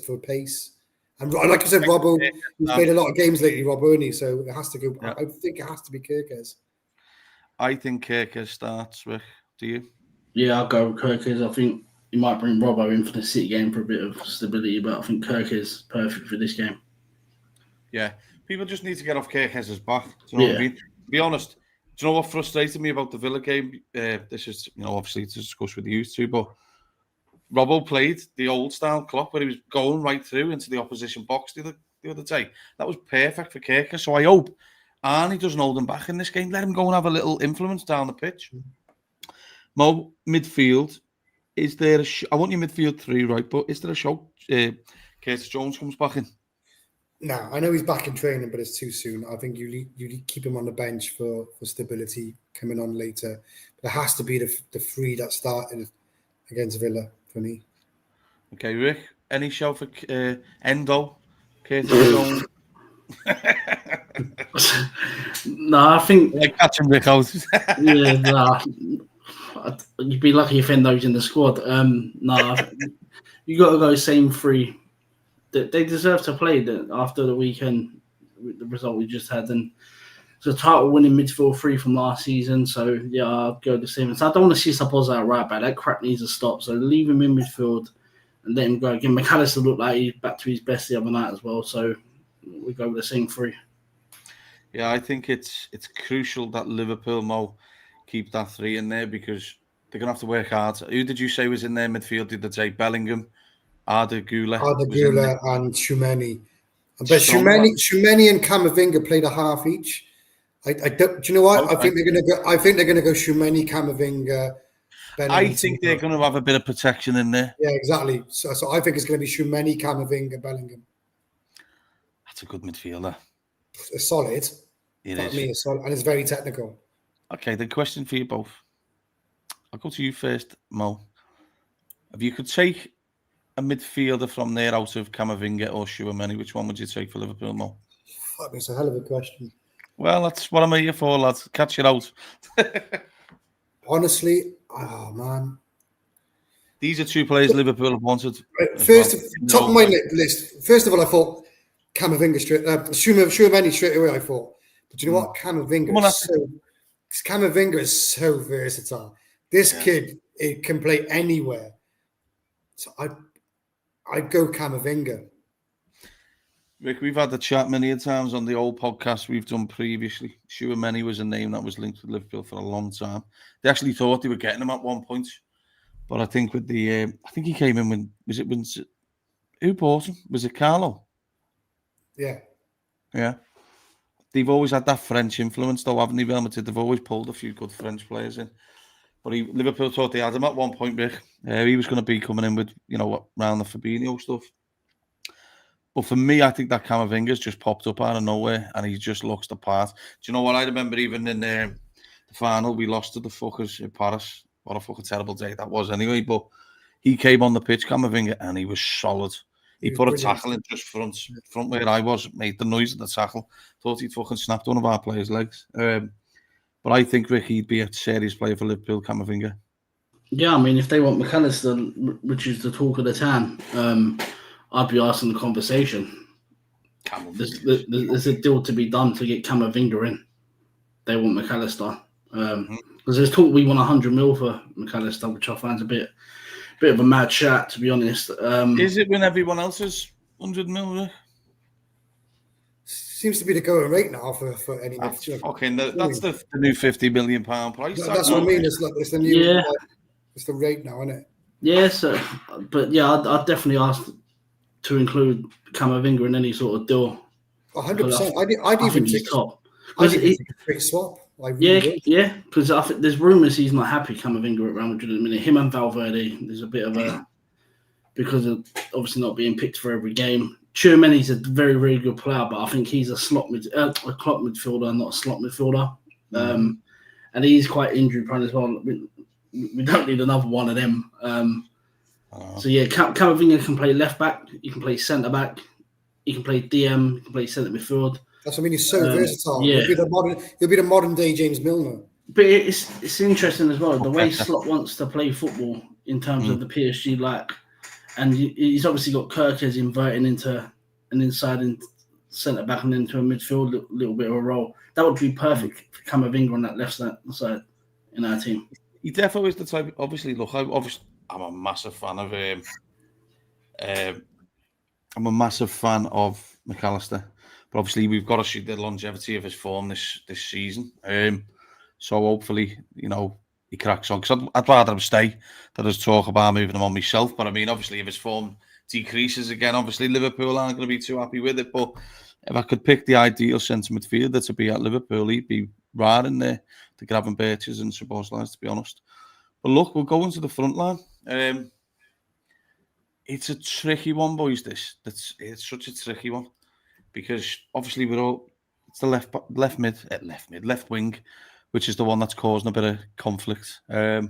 for pace. And like I said, Robbo, he's played a lot of games lately, Robbo, isn't he? So it has to go. Yeah. I think it has to be Kirkes. I think Kirkes starts, Rick. Do you? Yeah, I'll go with Kirkes. I think he might bring Robbo in for the City game for a bit of stability, but I think Kirkes is perfect for this game. Yeah, people just need to get off Kirkes' back. Do you know what I mean? To be honest, do you know what frustrated me about the Villa game? This is, obviously to discuss with you two, but Robbo played the old style Klopp where he was going right through into the opposition box the other day. That was perfect for Kirkes. So I hope Arnie doesn't hold him back in this game. Let him go and have a little influence down the pitch. Mo, midfield. Is there I want your midfield 3, right? But is there a show Curtis Jones comes back in? No, I know he's back in training, but it's too soon. I think you keep him on the bench for stability coming on later. But it has to be the 3 that started against Villa for me. Okay, Rick, any show for Endo? Curtis Jones? No, I think... Like catching Rick out. Yeah, nah. You'd be lucky if Endo's in the squad. No, you got to go same 3. They deserve to play after the weekend, the result we just had. And it's a title winning midfield 3 from last season. So, yeah, I'll go the same. So I don't want to see Sapoza out right back. That crap needs to stop. So leave him in midfield and let him go again. McAllister looked like he's back to his best the other night as well. So we go with the same 3. Yeah, I think it's crucial that Liverpool, Mo, keep that 3 in there because they're going to have to work hard. Who did you say was in their midfield the other day? Bellingham, Arda Güler and Tchouameni. But Shumeni and Camavinga played a half each. I don't. Do you know what? Okay. I think they're going to go. I think they're going to go Shumeni, Camavinga. I think they're going to have a bit of protection in there. Yeah, exactly. So I think it's going to be Shumeni, Camavinga, Bellingham. That's a good midfielder. It's solid. It is. is. Me, it's solid, and it's very technical. Okay, the question for you both. I'll go to you first, Mo. If you could take a midfielder from there out of Camavinga or Tchouaméni, which one would you take for Liverpool, Mo? Fuck, it's a hell of a question. Well, that's what I'm here for, lads. Catch it out. Honestly, oh man. These are two players Liverpool have wanted. Top of my list. First of all, I thought Camavinga Tchouaméni straight away. I thought, but you know what? Camavinga is so versatile. This kid, it can play anywhere. So I'd go Camavinga. Rick, we've had the chat many times on the old podcast we've done previously. Tchouaméni was a name that was linked with Liverpool for a long time. They actually thought they were getting him at one point. But I think with the, I think he came in when, who bought him? Was it Carlo? Yeah. Yeah. They've always had that French influence, though, haven't they, Real Madrid? They've always pulled a few good French players in. But Liverpool thought they had him at one point, Rick. He was going to be coming in with, around the Fabinho stuff. But for me, I think that Camavinga's just popped up out of nowhere, and he just looks the part. Do you know what? I remember even in the final, we lost to the fuckers in Paris. What a fucking terrible day that was anyway. But he came on the pitch, Camavinga, and he was solid. He put a tackle in just front where I was, made the noise of the tackle. Thought he'd fucking snapped one of our players' legs. But I think, Rick, he'd be a serious player for Liverpool, Camavinga. Yeah, I mean, if they want McAllister, which is the talk of the town, I'd be asking the conversation. There's a deal to be done to get Camavinga in. They want McAllister. Because there's talk we want 100 mil for McAllister, which I find a bit of a mad chat, to be honest. Is it when everyone else is 100 mil, Rick? Seems to be the going rate now for any. That's the new £50 million price. That's what I mean. It's the new. It's the rate now, isn't it? Yeah. So, but yeah, I'd definitely ask to include Camavinga in any sort of deal. 100%. I'd even take top. I'd even take a quick swap. Yeah. Because I think there's rumours he's not happy Camavinga at Real Madrid at the minute. Him and Valverde. There's a bit of a because of obviously not being picked for every game. Tchouaméni's a very, very good player, but I think he's a clock midfielder, not a slot midfielder. And he's quite injury prone as well. We don't need another one of them. So yeah, Camavinga can play left back. He can play centre back. He can play DM. He can play centre midfield. That's what I mean. He's so versatile. Yeah. He'll be the modern day James Milner. But it's interesting as well the way Slot wants to play football in terms of the PSG and he's obviously got Kirkes inverting into an inside and centre back and into a midfield little bit of a role. That would be perfect for Camavinga on that left side in our team. He definitely is the type. Obviously, look, I'm a massive fan of McAllister, but obviously we've got to see the longevity of his form this season. So hopefully, he cracks on. Because I'd rather him stay than us talk about moving him on myself. But I mean, obviously, if his form decreases again, obviously Liverpool aren't going to be too happy with it. But if I could pick the ideal centre midfielder to be at Liverpool, he'd be right in there, the Gravenberches and Szoboszlais, to be honest. But look, we'll go into the front line. It's a tricky one, boys. It's such a tricky one because obviously it's the left wing, which is the one that's causing a bit of conflict. I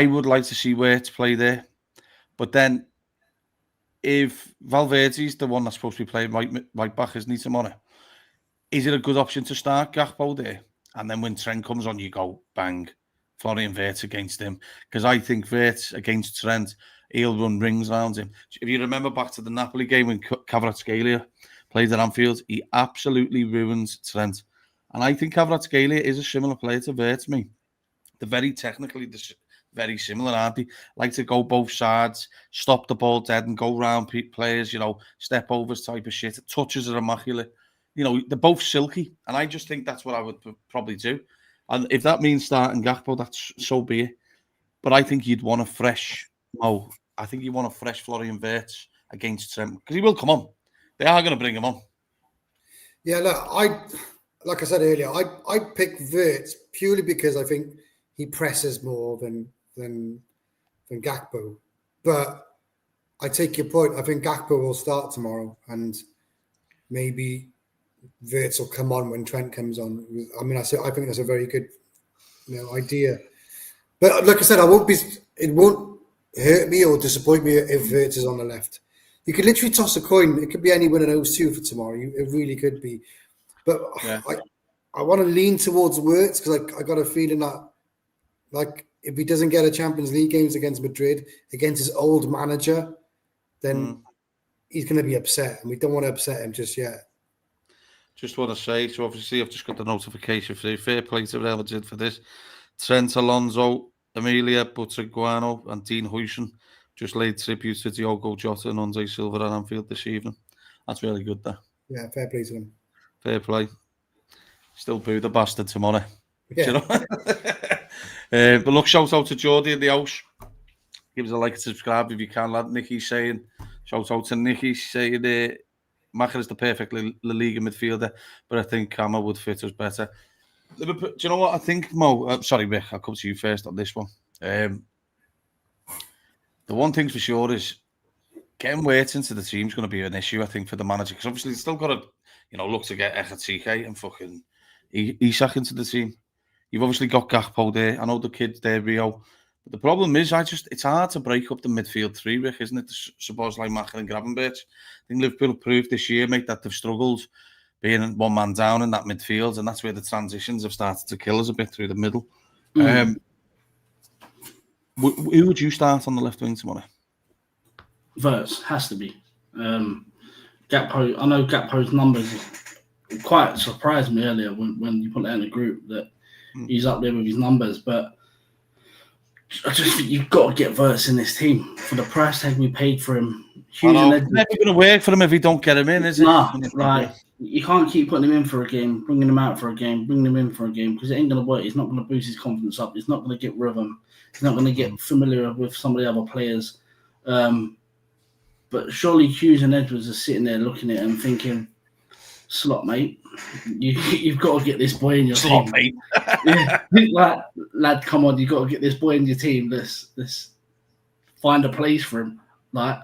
would like to see Wirtz play there, but then if Valverde's the one that's supposed to be playing right back, isn't he, tomorrow? Is it a good option to start Gakpo there? And then when Trent comes on, you go, bang, Florian Wirtz against him. Because I think Wirtz against Trent, he'll run rings around him. If you remember back to the Napoli game when Kvaratskhelia played at Anfield, he absolutely ruins Trent. And I think Kvaratskhelia is a similar player to Wirtz, me. They're very technically very similar, aren't they? Like to go both sides, stop the ball dead and go round players, step overs type of shit. Touches are immaculate. They're both silky. And I just think that's what I would probably do. And if that means starting Gakpo, that's so be it. But I think you'd want a fresh Florian Wirtz against Trent. Because he will come on. They are going to bring him on. Yeah, look, like I said earlier, I pick Wirtz purely because I think he presses more than Gakpo. But I take your point. I think Gakpo will start tomorrow, and maybe Wirtz will come on when Trent comes on. I mean, I think that's a very good, idea. But like I said, it won't hurt me or disappoint me if Wirtz is on the left. You could literally toss a coin. It could be any one of those two for tomorrow. It really could be. But yeah. I want to lean towards Wirtz because I got a feeling that, like, if he doesn't get a Champions League games against Madrid, against his old manager, then he's going to be upset, and we don't want to upset him just yet. Just want to say, so obviously I've just got the notification for fair play to Real Madrid for this. Trent, Alonso, Emilia, Butraguano and Dean Huijsen just laid tribute to Diogo Jota and Andre Silva at Anfield this evening. That's really good there. Yeah, fair play to them. Fair play. Still boo the bastard tomorrow. Yeah. You know? But look, shout out to Jordy in the house. Give us a like and subscribe if you can, lad. Nicky's saying, shout out to Nicky saying, Macher is the perfect La Liga midfielder, but I think Kama would fit us better. Liverpool, do you know what I think, Mo? Sorry, Rick, I'll come to you first on this one. The one thing for sure is getting Wirtz into the team is going to be an issue, I think, for the manager, because obviously he's still got to, look to get Ekatike and fucking Isak into the team. You've obviously got Gakpo there. I know the kid's there, Rio. But the problem is, it's hard to break up the midfield three, Rick, isn't it? Suppose like Macher and Gravenberch. I think Liverpool proved this year, mate, that they've struggled being one man down in that midfield, and that's where the transitions have started to kill us a bit through the middle. Who would you start on the left wing tomorrow? Wirtz has to be. Gakpo. I know Gakpo's numbers quite surprised me earlier when you put that in the group that he's up there with his numbers, but I just think you've got to get Wirtz in this team for the price tag we paid for him. It's never going to work for him if you don't get him in, is it? Nah, like you can't keep putting him in for a game, bringing him out for a game, bringing him in for a game, because it ain't going to work. He's not going to boost his confidence up. He's not going to get rhythm. He's not going to get familiar with some of the other players. But surely Hughes and Edwards are sitting there looking at him thinking, slot, mate. You've got to get this boy in your slot, team. Mate. Yeah, like, lad, come on, you've got to get this boy in your team. Let's find a place for him. Like,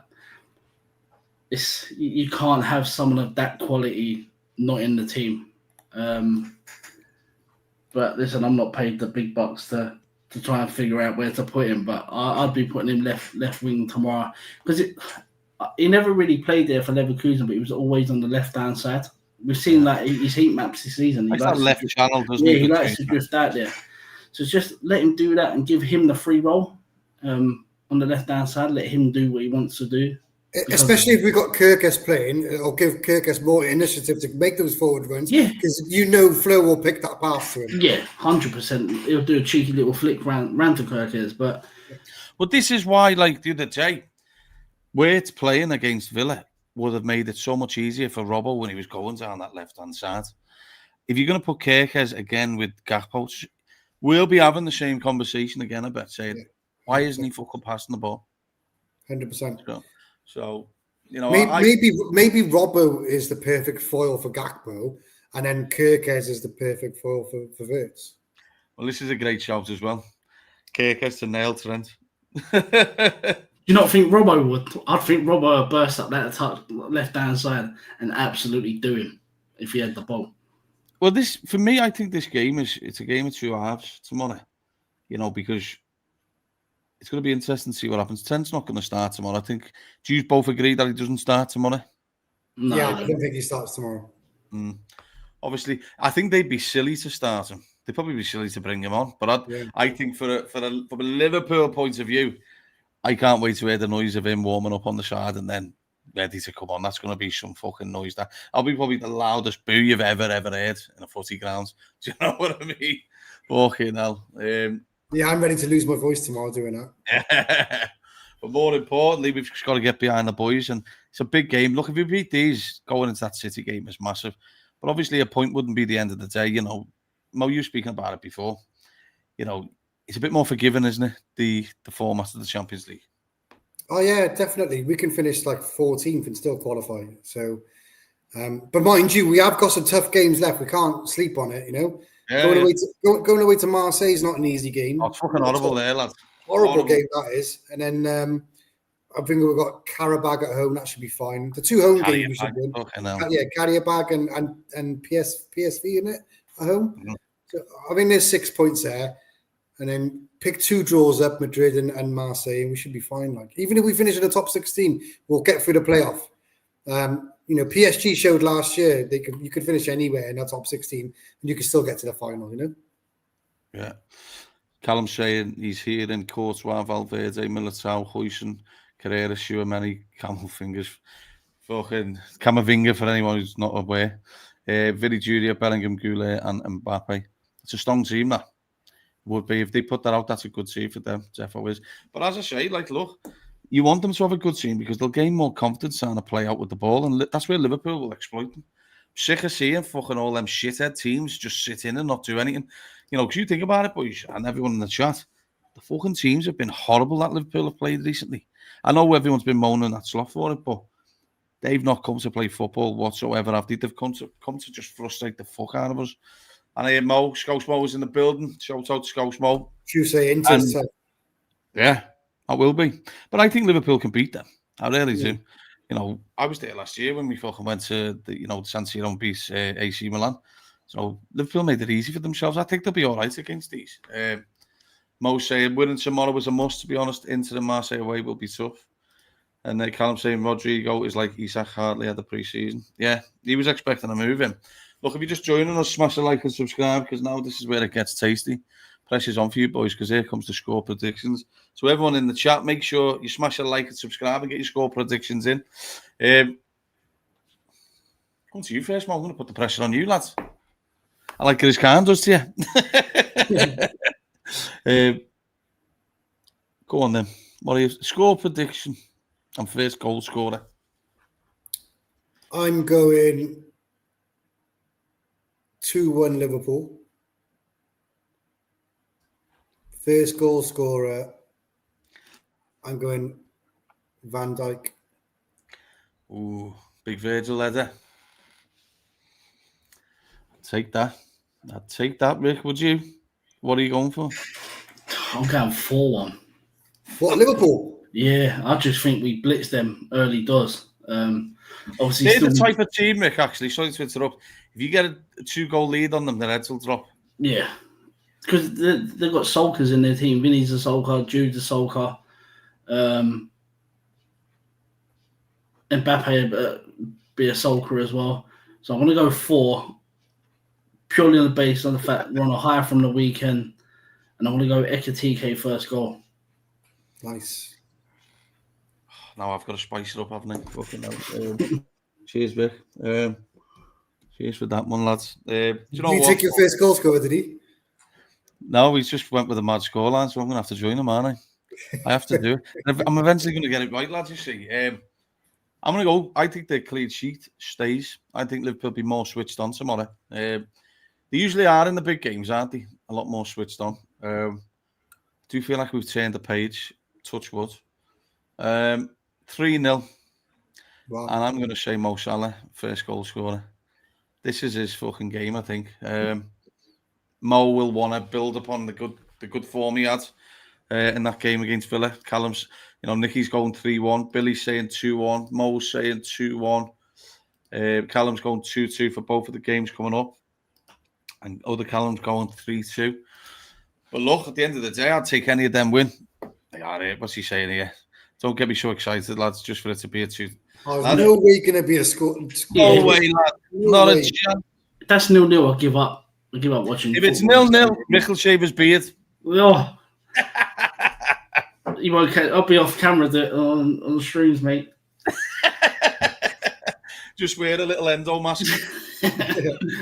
you can't have someone of that quality not in the team. But listen, I'm not paid the big bucks to try and figure out where to put him, but I'd be putting him left wing tomorrow, because he never really played there for Leverkusen, but he was always on the left-hand side. We've seen that his heat maps this season. He likes likes that left channel, doesn't he? Yeah, he likes to drift out there. So just let him do that and give him the free role on the left-hand side. Let him do what he wants to do. Especially if we've got Kirkus playing, it'll give Kirkus more initiative to make those forward runs. Yeah. Because Flo will pick that pass to him. Yeah, 100%. He'll do a cheeky little flick round to Kirkus. But this is why, like the other day, Wirtz playing against Villa would have made it so much easier for Robbo when he was going down that left-hand side. If you're going to put Kirkus again with Gakpo, we'll be having the same conversation again, I bet, saying, why isn't he fucking passing the ball? 100%. So maybe Robbo is the perfect foil for Gakpo, and then Kirkus is the perfect foil for Wirtz. Well, this is a great shout as well. Kirkus to nail Trent. Do you not think Robbo would? I think Robbo would burst up that left-hand side and absolutely do him if he had the ball. Well, for me, I think this game it's a game of two halves tomorrow. Because it's going to be interesting to see what happens. Trent's not going to start tomorrow. I think. Do you both agree that he doesn't start tomorrow? No, yeah, I don't think he starts tomorrow. Obviously, I think they'd be silly to start him. They'd probably be silly to bring him on. But I think from a Liverpool point of view, I can't wait to hear the noise of him warming up on the side and then ready to come on. That's going to be some fucking noise. I'll be probably the loudest boo you've ever heard in a footy ground. Do you know what I mean? Fucking hell. Yeah, I'm ready to lose my voice tomorrow doing that. But more importantly, we've just got to get behind the boys, and it's a big game. Look, if we beat these, going into that City game is massive. But obviously, a point wouldn't be the end of the day. Mo, you speaking about it before. It's a bit more forgiving, isn't it? The format of the Champions League. Oh yeah, definitely. We can finish like 14th and still qualify. So But mind you, we have got some tough games left. We can't sleep on it, Yeah, Going away to Marseille is not an easy game. Oh, it's fucking horrible there, lads. Horrible game that is. And then I think we've got Karabag at home. That should be fine. The 2 home games we should win. Karabag and PSV in it at home. Mm-hmm. So I think there's 6 points there. And then pick 2 draws up, Madrid and Marseille, and we should be fine. Like, even if we finish in the top 16, we'll get through the playoff. PSG showed last year you could finish anywhere in that top 16 and you could still get to the final, Yeah. Callum's saying he's here in Courtois, Valverde, Militao, Huijsen, Carrera, Schumann, Camel Fingers, fucking Camavinga for anyone who's not aware. Vini Junior, Bellingham, Goulet, and Mbappe. It's a strong team, that would be. If they put that out, that's a good team for them. Defo is. But as I say, like, look, you want them to have a good team because they'll gain more confidence trying to play out with the ball, and that's where Liverpool will exploit them. Sick of seeing fucking all them shithead teams just sit in and not do anything. Because you think about it, boys, and everyone in the chat, the fucking teams have been horrible that Liverpool have played recently. I know everyone's been moaning that slot for it, but they've not come to play football whatsoever, have they? They've come to just frustrate the fuck out of us. And I hear Mo, Scouse Mo is in the building. Shout out to Scouse Mo. Yeah, I will be. But I think Liverpool can beat them. I really do. I was there last year when we fucking went to the San Siro and beat AC Milan. So Liverpool made it easy for themselves. I think they'll be all right against these. Mo saying winning tomorrow is a must, to be honest. Into the Marseille away will be tough. And then Callum saying Rodrigo is like Isak hardly had the pre-season. Yeah, he was expecting a move in. Look, if you're just joining us, smash a like and subscribe, because now this is where it gets tasty. Pressure's on for you boys, because here comes the score predictions. So everyone in the chat, make sure you smash a like and subscribe and get your score predictions in. Come to you first, Mo. I'm going to put the pressure on you, lads. I like it as Khan does to you. Go on then. What are your score prediction and first goal scorer? I'm going 2-1 Liverpool. First goal scorer, I'm going Van Dijk. Ooh, big Virgil header. Take that. I'd take that, Rick, would you? What are you going for? I'm going 4-1. What, Liverpool? Yeah, I just think we blitz them early doors. Obviously, they're the type of team, Rick, actually. Sorry to interrupt. If you get a 2-goal lead on them, their heads will drop. Yeah. Because they've got sulkers in their team. Vinny's a sulker, Jude's a sulker. Mbappe be a sulker as well. So I'm going to go 4, purely on the basis of the fact we're on a high from the weekend. And I'm going to go Ekitike first goal. Nice. Now I've got to spice it up, haven't I? Fucking hell. Cheers, Vic. Cheers for that one, lads. Do you know what? Take your first goal scorer, did he? No, he just went with a mad scoreline, so I'm going to have to join him, aren't I? I have to do it. I'm eventually going to get it right, lads, you see. I'm going to go. I think the clean sheet stays. I think Liverpool will be more switched on tomorrow. They usually are in the big games, aren't they? A lot more switched on. Do you feel like we've turned the page? Touch wood. 3-0. Wow. And I'm going to say Mo Salah, first goal scorer. This is his fucking game, I think. Mo will want to build upon the good form he had in that game against Villa. Callum's, Nicky's going 3-1. Billy's saying 2-1. Mo's saying 2-1. Callum's going 2-2 for both of the games coming up. And other Callum's going 3-2. But look, at the end of the day, I'd take any of them win. They are here. What's he saying here? Don't get me so excited, lads, just for it to be a 2. Oh, there's no way going to be a score. No way, lad. Not a chance. That's 0-0. I'll give up. I'll give up watching. If it's 0-0, Rick will shave his beard. Oh. You won't. I'll be off camera on the streams, mate. Just wear a little endo mask.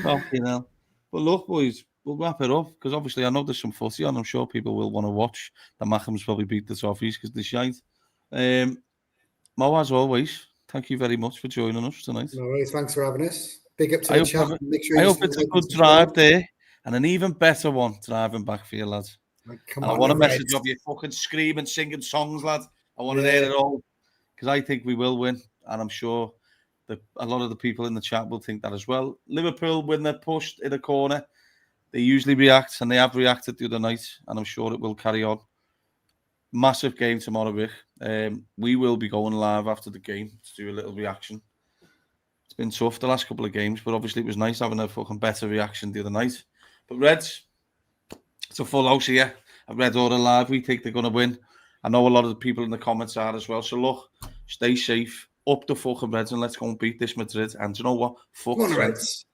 Fucking hell. But look, boys, we'll wrap it up because obviously I know there's some footy on. I'm sure people will want to watch. The Mackhams probably beat the Toffees because they're shite. Mo, as always, thank you very much for joining us tonight. No worries. Thanks for having us. Big up to the chat. I hope it's a good drive there and an even better one driving back for you, lads. I want a message of you fucking screaming, singing songs, lad. I want to hear it all because I think we will win, and I'm sure A lot of the people in the chat will think that as well. Liverpool, when they're pushed in a corner, they usually react, and they have reacted the other night, and I'm sure it will carry on. Massive game tomorrow, Vic. We will be going live after the game to do a little reaction. It's been tough the last couple of games, but obviously it was nice having a fucking better reaction the other night. But Reds, it's a full house here. I've read all the live. We think they're going to win. I know a lot of the people in the comments are as well. So look, stay safe. Up the fucking Reds and let's go and beat this Madrid. And do you know what? Fuck Come on, Trent. Reds.